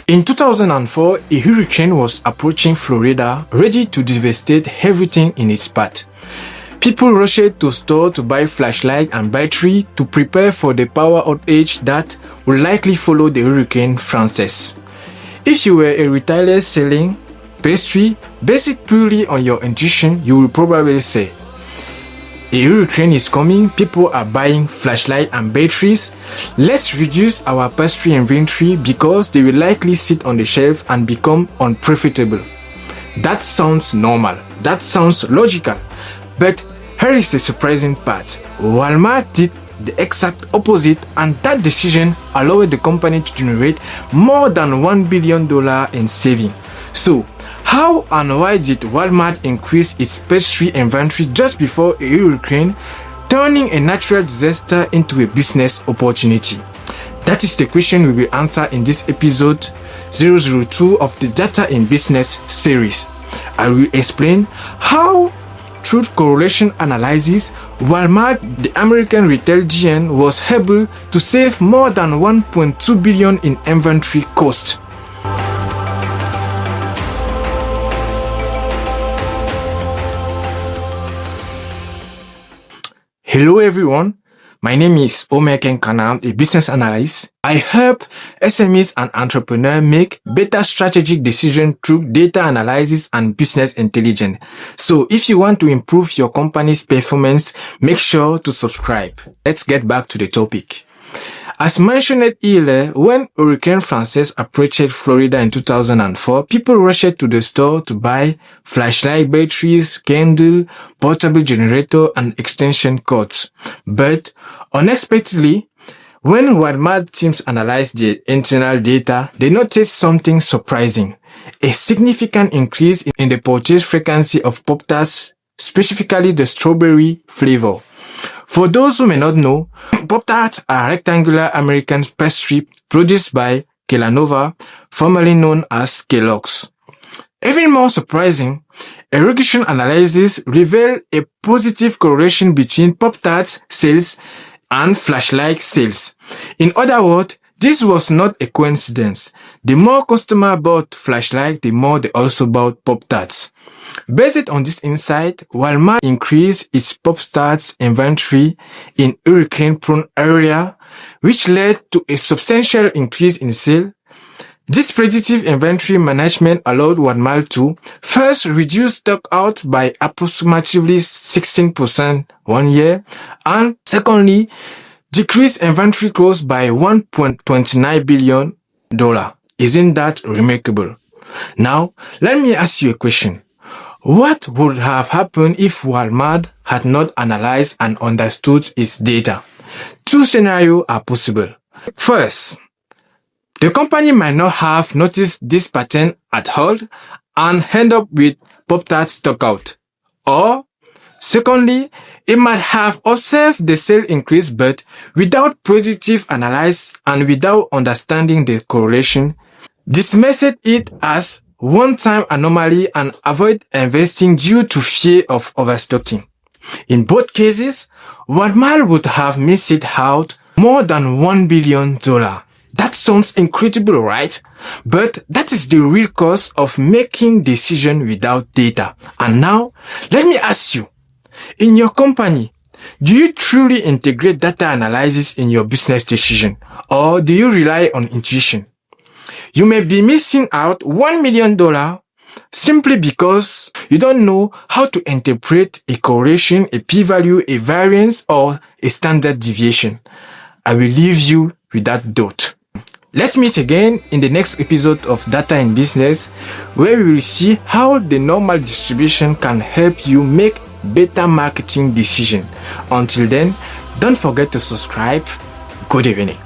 In 2004, a hurricane was approaching Florida, ready to devastate everything in its path. People rushed to stores to buy flashlights and batteries to prepare for the power outage that would likely follow the Hurricane Frances. If you were a retailer selling pastry based purely on your intuition, you will probably say, a hurricane is coming, people are buying flashlights and batteries. Let's reduce our pastry inventory because they will likely sit on the shelf and become unprofitable. That sounds normal. That sounds logical. But here is the surprising part. Walmart did the exact opposite, and that decision allowed the company to generate more than $1 billion in savings. So, how and why did Walmart increase its pastry inventory just before a hurricane, turning a natural disaster into a business opportunity? That is the question we will answer in this episode 002 of the Data in Business series. I will explain how, through correlation analysis, Walmart, the American retail giant, was able to save more than $1.2 billion in inventory cost. Hello everyone, my name is Omer Kenkana, a business analyst. I help SMEs and entrepreneurs make better strategic decisions through data analysis and business intelligence. So if you want to improve your company's performance, make sure to subscribe. Let's get back to the topic. As mentioned earlier, when Hurricane Frances approached Florida in 2004, people rushed to the store to buy flashlight batteries, candle, portable generator, and extension cords. But unexpectedly, when Walmart teams analyzed the internal data, they noticed something surprising: a significant increase in the purchase frequency of Pop-Tarts, specifically the strawberry flavor. For those who may not know, Pop-Tarts are rectangular American pastry produced by Kellanova, formerly known as Kellogg's. Even more surprising, a regression analysis revealed a positive correlation between Pop-Tarts sales and flashlight sales. In other words, this was not a coincidence. The more customers bought flashlight, the more they also bought Pop-Tarts. Based on this insight, Walmart increased its Pop-Tarts inventory in hurricane-prone area, which led to a substantial increase in sales. This predictive inventory management allowed Walmart to first reduce stock out by approximately 16% 1 year, and secondly, decrease inventory cost by $1.29 billion. Isn't that remarkable? Now, let me ask you a question. What would have happened if Walmart had not analyzed and understood its data? Two scenarios are possible. First, the company might not have noticed this pattern at all and end up with Pop-Tart stock out. Or, secondly, it might have observed the sale increase but without predictive analysis and without understanding the correlation, dismissed it as one-time anomaly and avoid investing due to fear of overstocking. In both cases, Walmart would have missed out more than $1 billion. That sounds incredible, right? But that is the real cost of making decisions without data. And now, let me ask you, in your company, do you truly integrate data analysis in your business decision, or do you rely on intuition? You may be missing out $1 million simply because you don't know how to interpret a correlation, a p-value, a variance, or a standard deviation. I will leave you with that thought. Let's meet again in the next episode of Data in Business, where we will see how the normal distribution can help you make better marketing decisions. Until then, don't forget to subscribe. Good evening.